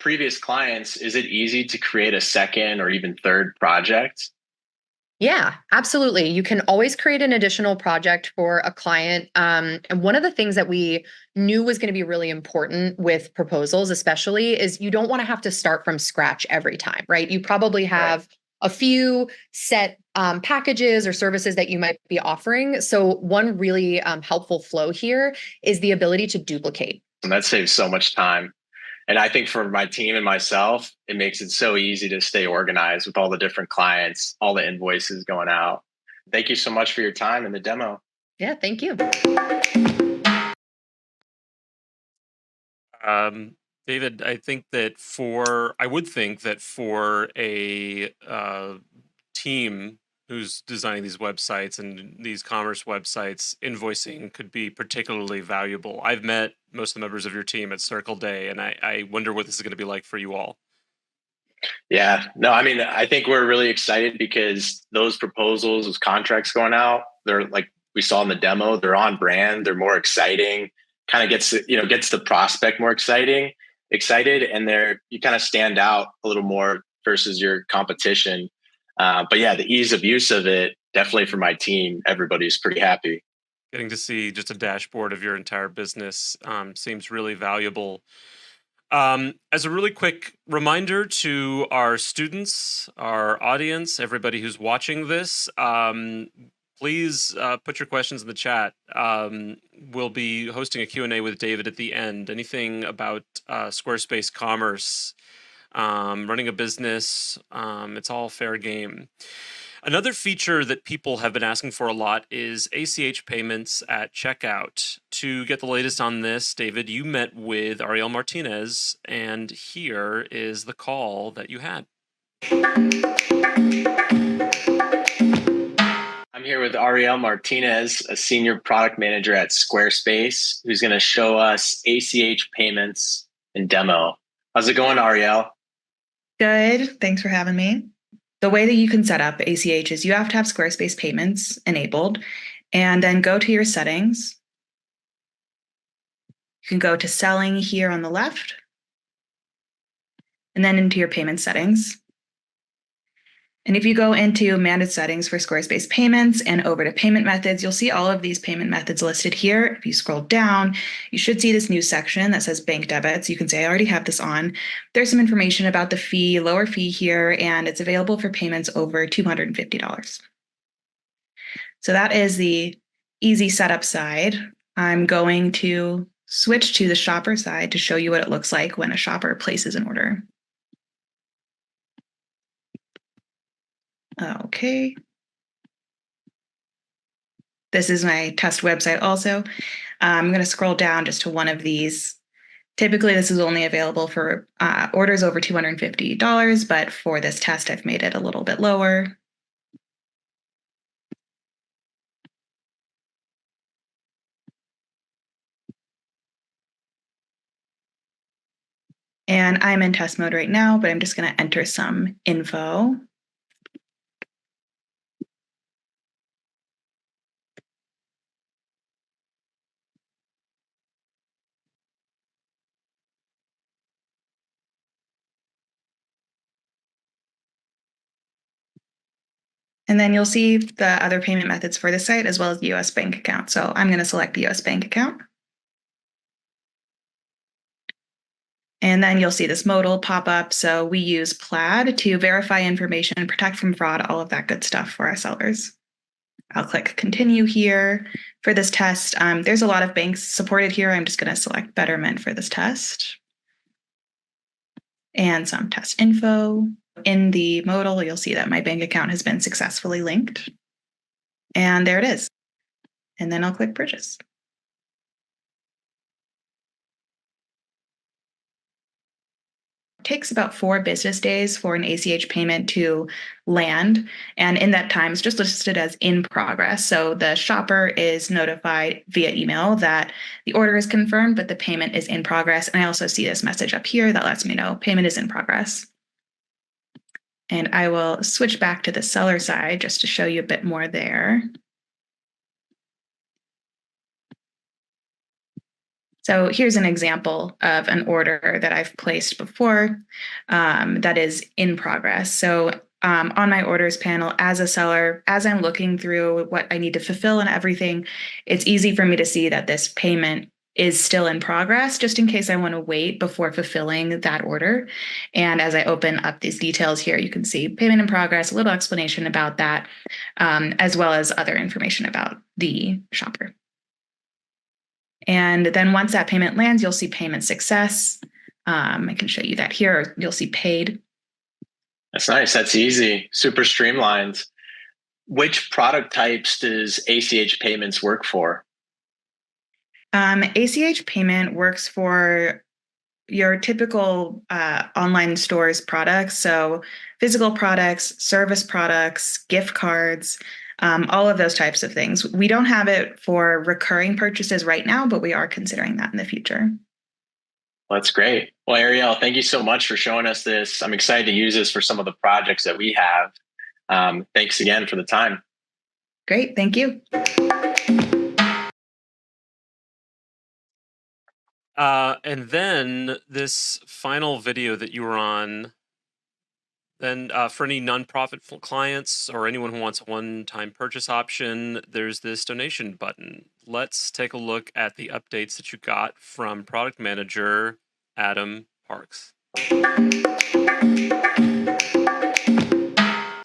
previous clients, is it easy to create a second or even third project? Yeah, absolutely. You can always create an additional project for a client. And one of the things that we knew was going to be really important with proposals, especially, is you don't want to have to start from scratch every time, right? You probably have a few set packages or services that you might be offering. So one really helpful flow here is the ability to duplicate. And that saves so much time. And I think for my team and myself, it makes it so easy to stay organized with all the different clients, all the invoices going out. Thank you so much for your time and the demo. Yeah, thank you. David, I would think that for a team who's designing these websites and these commerce websites, invoicing could be particularly valuable. I've met most of the members of your team at Circle Day, and I wonder what this is going to be like for you all. Yeah, no, I mean, I think we're really excited because those proposals, those contracts going out, they're like we saw in the demo, they're on brand, they're more exciting, kind of gets the prospect more excited, and you kind of stand out a little more versus your competition. But yeah, the ease of use of it, definitely for my team, everybody's pretty happy. Getting to see just a dashboard of your entire business seems really valuable. As a really quick reminder to our students, our audience, everybody who's watching this, please put your questions in the chat. We'll be hosting a Q&A with David at the end. Anything about Squarespace commerce, running a business, it's all fair game. Another feature that people have been asking for a lot is ACH payments at checkout. To get the latest on this, David, you met with Ariel Martinez, and here is the call that you had. I'm here with Ariel Martinez, a senior product manager at Squarespace, who's going to show us ACH payments and demo. How's it going, Ariel? Good. Thanks for having me. The way that you can set up ACH is you have to have Squarespace payments enabled, and then go to your settings. You can go to selling here on the left, and then into your payment settings. And if you go into manage settings for Squarespace payments and over to payment methods, you'll see all of these payment methods listed here. If you scroll down, you should see this new section that says bank debits. You can say, I already have this on. There's some information about the fee, lower fee here, and it's available for payments over $250. So that is the easy setup side. I'm going to switch to the shopper side to show you what it looks like when a shopper places an order. Okay. This is my test website also. I'm going to scroll down just to one of these. Typically, this is only available for orders over $250, but for this test, I've made it a little bit lower. And I'm in test mode right now, but I'm just going to enter some info. And then you'll see the other payment methods for the site as well as the US bank account. So I'm going to select the US bank account. And then you'll see this modal pop up. So we use Plaid to verify information, protect from fraud, all of that good stuff for our sellers. I'll click continue here. For this test, there's a lot of banks supported here. I'm just going to select Betterment for this test. And some test info. In the modal, you'll see that my bank account has been successfully linked. And there it is. And then I'll click purchase. It takes about 4 business days for an ACH payment to land. And in that time, it's just listed as in progress. So the shopper is notified via email that the order is confirmed, but the payment is in progress. And I also see this message up here that lets me know payment is in progress. And I will switch back to the seller side just to show you a bit more there. So here's an example of an order that I've placed before that is in progress. So on my orders panel, as a seller, as I'm looking through what I need to fulfill and everything, it's easy for me to see that this payment is still in progress, just in case I want to wait before fulfilling that order. And as I open up these details here, you can see payment in progress, a little explanation about that, as well as other information about the shopper. And then once that payment lands, you'll see payment success. I can show you that here. You'll see paid. That's nice. That's easy. Super streamlined. Which product types does ACH payments work for? ACH payment works for your typical online stores products. So physical products, service products, gift cards, all of those types of things. We don't have it for recurring purchases right now, but we are considering that in the future. Well, that's great. Well, Ariel, thank you so much for showing us this. I'm excited to use this for some of the projects that we have. Thanks again for the time. Great. Thank you. And then this final video that you were on, then for any nonprofit clients or anyone who wants a one-time purchase option, there's this donation button. Let's take a look at the updates that you got from product manager Adam Parks.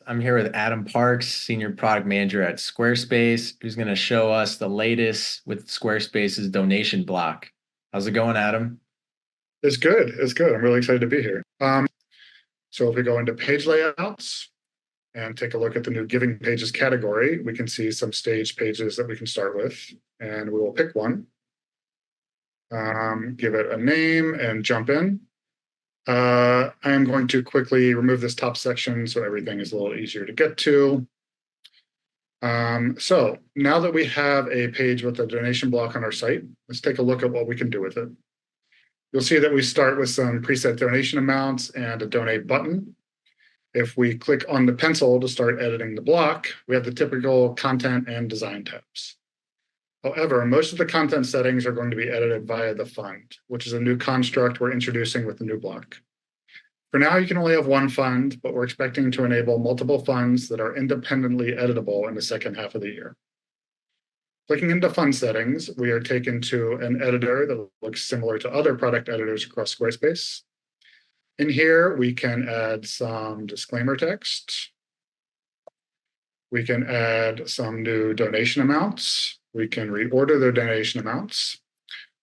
I'm here with Adam Parks, Senior Product Manager at Squarespace, who's going to show us the latest with Squarespace's donation block. How's it going, Adam? It's good. It's good. I'm really excited to be here. So if we go into page layouts and take a look at the new Giving Pages category, we can see some staged pages that we can start with, and we will pick one, give it a name, and jump in. I'm going to quickly remove this top section so everything is a little easier to get to. So now that we have a page with a donation block on our site, let's take a look at what we can do with it. You'll see that we start with some preset donation amounts and a donate button. If we click on the pencil to start editing the block, we have the typical content and design tabs. However, most of the content settings are going to be edited via the fund, which is a new construct we're introducing with the new block. For now, you can only have one fund, but we're expecting to enable multiple funds that are independently editable in the second half of the year. Clicking into fund settings, we are taken to an editor that looks similar to other product editors across Squarespace. In here, we can add some disclaimer text. We can add some new donation amounts. We can reorder the donation amounts.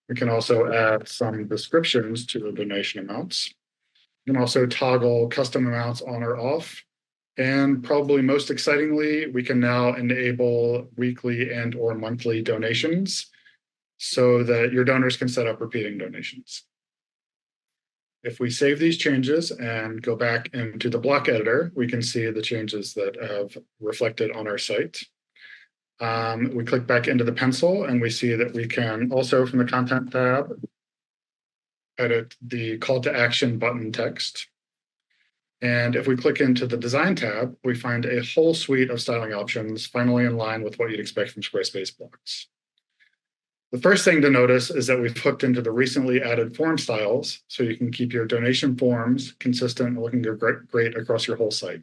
We can also add some descriptions to the donation amounts. We can also toggle custom amounts on or off. And probably most excitingly, we can now enable weekly and or monthly donations so that your donors can set up repeating donations. If we save these changes and go back into the block editor, we can see the changes that have reflected on our site. We click back into the pencil and we see that we can also, from the content tab, edit the call to action button text. And if we click into the design tab, we find a whole suite of styling options, finally in line with what you'd expect from Squarespace blocks. The first thing to notice is that we've hooked into the recently added form styles, so you can keep your donation forms consistent and looking great across your whole site.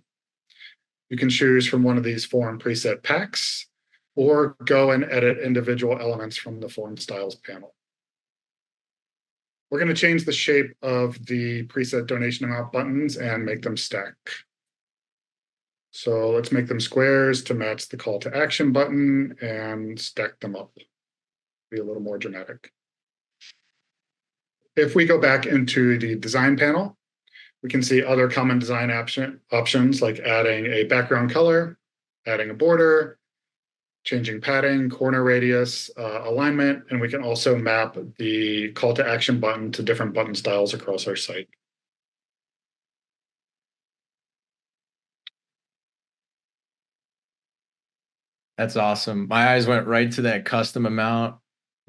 You can choose from one of these form preset packs, or go and edit individual elements from the form styles panel. We're going to change the shape of the preset donation amount buttons and make them stack. So let's make them squares to match the call to action button and stack them up. Be a little more dramatic. If we go back into the design panel, we can see other common design options like adding a background color, adding a border, changing padding, corner radius, alignment, and we can also map the call to action button to different button styles across our site. That's awesome. My eyes went right to that custom amount.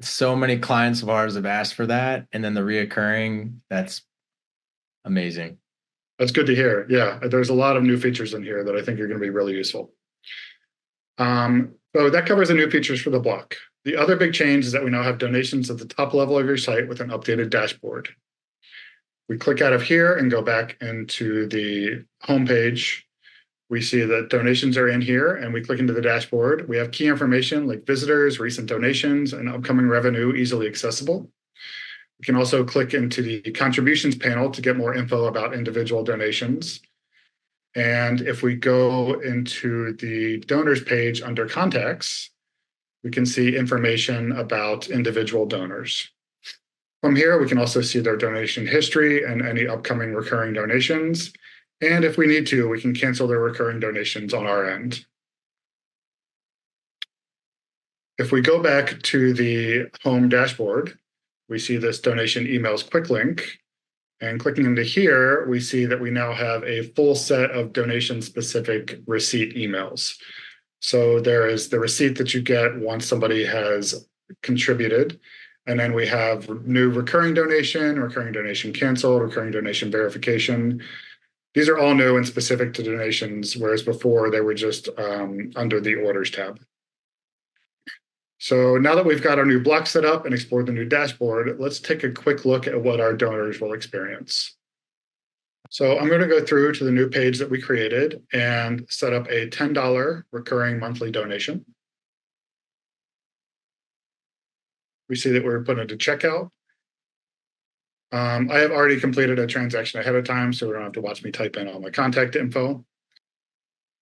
So many clients of ours have asked for that. And then the reoccurring, that's amazing. That's good to hear. Yeah, there's a lot of new features in here that I think are going to be really useful. So that covers the new features for the block. The other big change is that we now have donations at the top level of your site with an updated dashboard. We click out of here and go back into the homepage. We see that donations are in here, and we click into the dashboard. We have key information like visitors, recent donations, and upcoming revenue easily accessible. We can also click into the contributions panel to get more info about individual donations. And if we go into the donors page under contacts, we can see information about individual donors. From here, we can also see their donation history and any upcoming recurring donations. And if we need to, we can cancel their recurring donations on our end. If we go back to the home dashboard, we see this donation emails quick link. And clicking into here, we see that we now have a full set of donation-specific receipt emails. So there is the receipt that you get once somebody has contributed. And then we have new recurring donation canceled, recurring donation verification. These are all new and specific to donations, whereas before they were just under the orders tab. So now that we've got our new block set up and explored the new dashboard, let's take a quick look at what our donors will experience. So I'm going to go through to the new page that we created and set up a $10 recurring monthly donation. We see that we're putting it to checkout. I have already completed a transaction ahead of time, so we don't have to watch me type in all my contact info.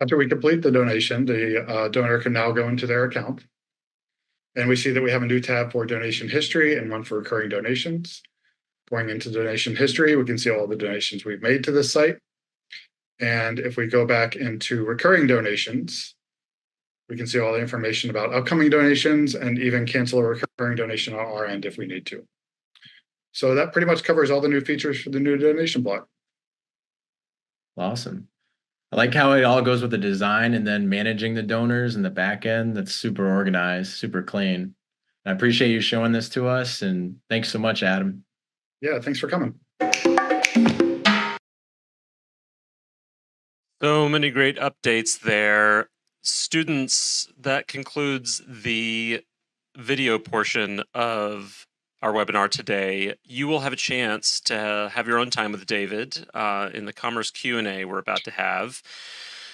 After we complete the donation, the donor can now go into their account. And we see that we have a new tab for donation history and one for recurring donations. Going into donation history, we can see all the donations we've made to this site. And if we go back into recurring donations, we can see all the information about upcoming donations and even cancel a recurring donation on our end if we need to. So that pretty much covers all the new features for the new donation block. Awesome. I like how it all goes with the design and then managing the donors in the back end. That's super organized, super clean. I appreciate you showing this to us, and thanks so much, Adam. Yeah, thanks for coming. So many great updates there. Students, that concludes the video portion of our webinar today. You will have a chance to have your own time with David in the Commerce Q&A we're about to have.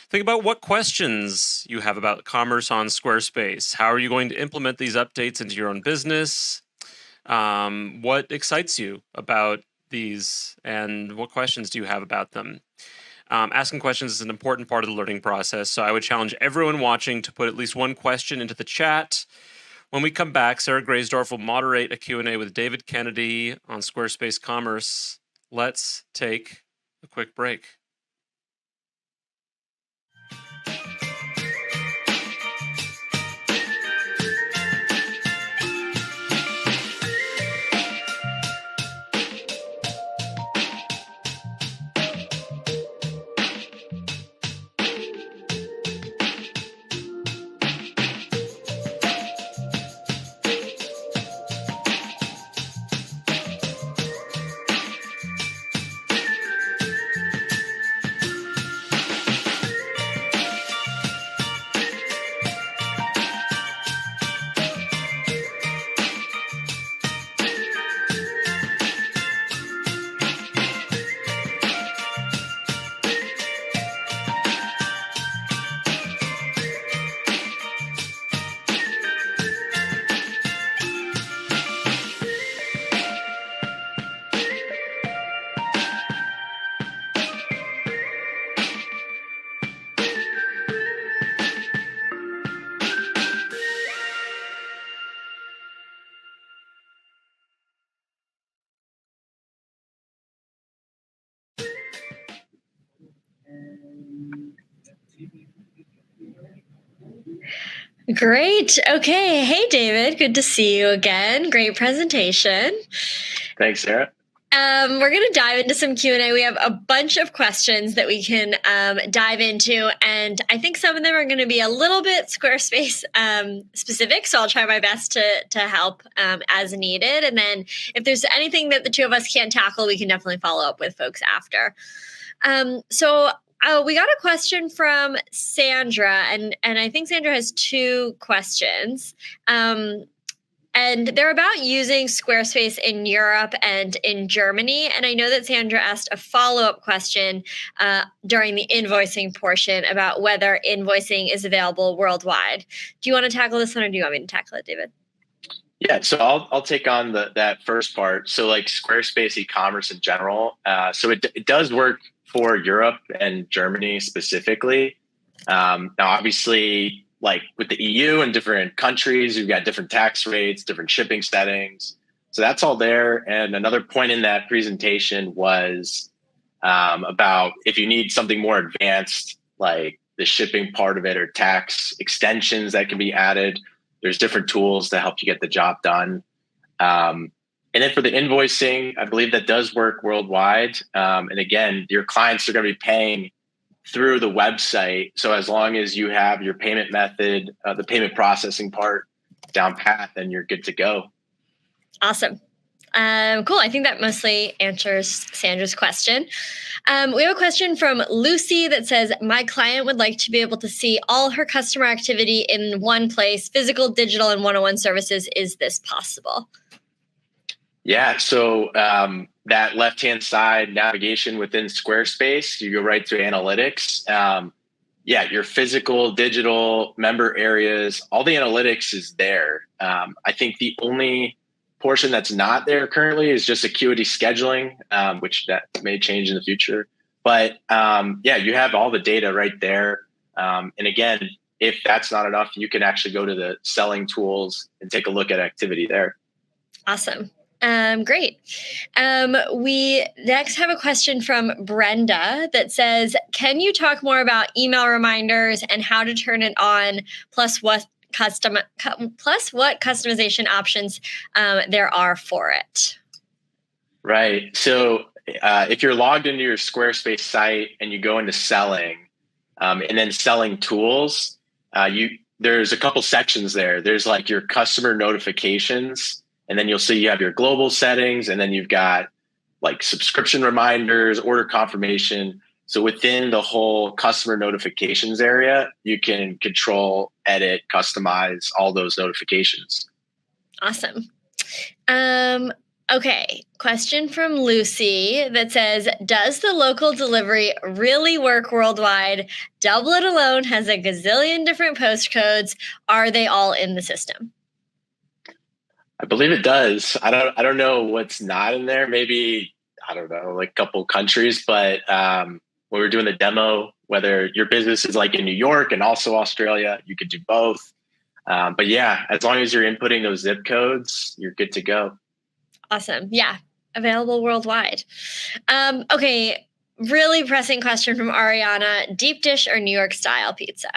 Think about what questions you have about commerce on Squarespace. How are you going to implement these updates into your own business? What excites you about these, and what questions do you have about them? Asking questions is an important part of the learning process, so I would challenge everyone watching to put at least one question into the chat. When we come back, Sarah Graysdorf will moderate a Q&A with David Kennedy on Squarespace Commerce. Let's take a quick break. Great. Okay. Hey, David. Good to see you again. Great presentation. Thanks, Sarah. We're going to dive into some Q&A. We have a bunch of questions that we can dive into, and I think some of them are going to be a little bit Squarespace specific, so I'll try my best to help as needed. And then if there's anything that the two of us can't tackle, we can definitely follow up with folks after. We got a question from Sandra, and I think Sandra has two questions. And they're about using Squarespace in Europe and in Germany. And I know that Sandra asked a follow-up question during the invoicing portion about whether invoicing is available worldwide. Do you want to tackle this one, or do you want me to tackle it, David? Yeah, so I'll take on that first part. So like Squarespace e-commerce in general. So it does work for Europe and Germany specifically. Now, obviously, like with the EU and different countries, you've got different tax rates, different shipping settings. So that's all there. And another point in that presentation was about if you need something more advanced, like the shipping part of it or tax extensions that can be added. There's different tools to help you get the job done. And then for the invoicing, I believe that does work worldwide. And again, your clients are going to be paying through the website. So as long as you have your payment method, the payment processing part down pat, then you're good to go. Awesome. Cool. I think that mostly answers Sandra's question. We have a question from Lucy that says, my client would like to be able to see all her customer activity in one place, physical, digital, and one-on-one services. Is this possible? Yeah. So that left-hand side navigation within Squarespace, you go right to analytics. Yeah, your physical, digital, member areas, all the analytics is there. I think the only portion that's not there currently is just acuity scheduling, which that may change in the future. But yeah, you have all the data right there. And again, if that's not enough, you can actually go to the selling tools and take a look at activity there. Awesome. Great. We next have a question from Brenda that says, can you talk more about email reminders and how to turn it on, plus what customization options there are for it? Right. So if you're logged into your Squarespace site and you go into selling and then selling tools, there's a couple sections there. There's like your customer notifications, and then you'll see you have your global settings, and then you've got like subscription reminders, order confirmation. So within the whole customer notifications area, you can control, edit, customize all those notifications. Awesome. Okay, question from Lucy that says, does the local delivery really work worldwide? Dublin alone has a gazillion different postcodes. Are they all in the system? I believe it does. I don't know what's not in there. Maybe, I don't know, like a couple countries, but when we're doing the demo, whether your business is like in New York and also Australia, you could do both. But yeah, as long as you're inputting those zip codes, you're good to go. Awesome. Yeah, available worldwide. Okay, really pressing question from Ariana, deep dish or New York style pizza?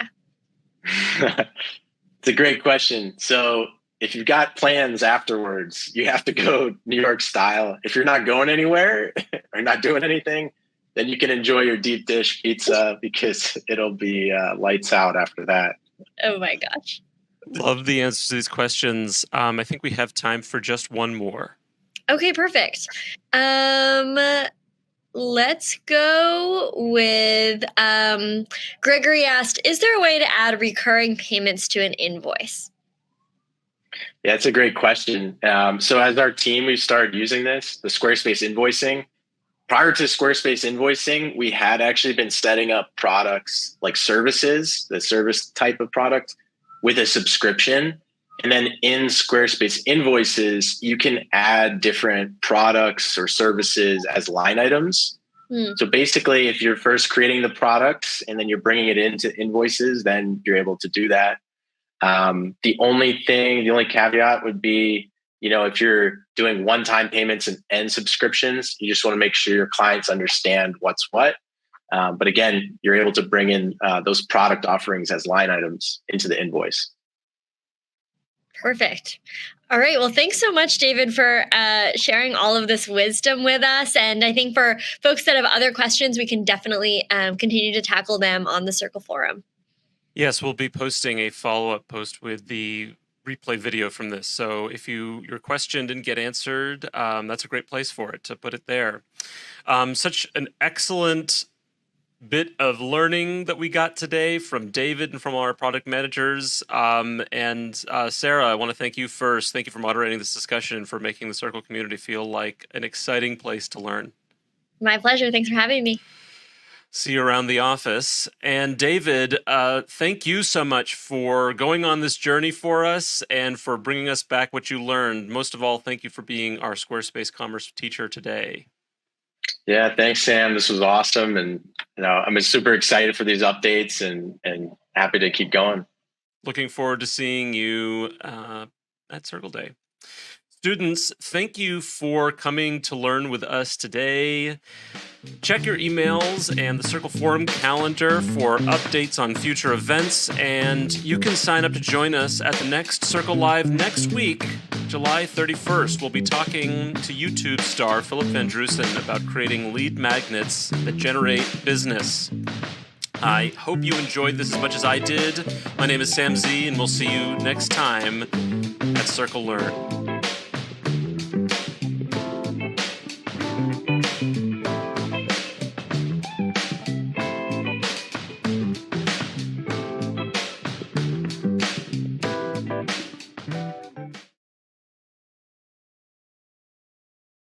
It's a great question. So if you've got plans afterwards, you have to go New York style. If you're not going anywhere or not doing anything, then you can enjoy your deep dish pizza because it'll be lights out after that. Oh my gosh. Love the answers to these questions. I think we have time for just one more. Okay, perfect. Let's go with Gregory asked, is there a way to add recurring payments to an invoice? Yeah, it's a great question. So as our team, we've started using this, the Squarespace invoicing. Prior to Squarespace invoicing, we had actually been setting up products like services, the service type of product with a subscription. And then in Squarespace invoices, you can add different products or services as line items. So basically, if you're first creating the products and then you're bringing it into invoices, then you're able to do that. The only caveat would be, if you're doing one-time payments and subscriptions, you just want to make sure your clients understand what's what. But again, you're able to bring in those product offerings as line items into the invoice. Perfect. All right. Well, thanks so much, David, for sharing all of this wisdom with us. And I think for folks that have other questions, we can definitely continue to tackle them on the Circle Forum. Yes, we'll be posting a follow-up post with the replay video from this. So if your question didn't get answered, that's a great place for it, to put it there. Such an excellent bit of learning that we got today from David and from our product managers. Sarah, I want to thank you first. Thank you for moderating this discussion and for making the Circle community feel like an exciting place to learn. My pleasure. Thanks for having me. See you around the office. And David, thank you so much for going on this journey for us and for bringing us back what you learned. Most of all, thank you for being our Squarespace Commerce teacher today. Yeah, thanks, Sam. This was awesome. And I'm super excited for these updates and happy to keep going. Looking forward to seeing you at Circle Day. Students, thank you for coming to learn with us today. Check your emails and the Circle Forum calendar for updates on future events, and you can sign up to join us at the next Circle Live next week, July 31st. We'll be talking to YouTube star Philip Van Droosen about creating lead magnets that generate business. I hope you enjoyed this as much as I did. My name is Sam Z, and we'll see you next time at Circle Learn.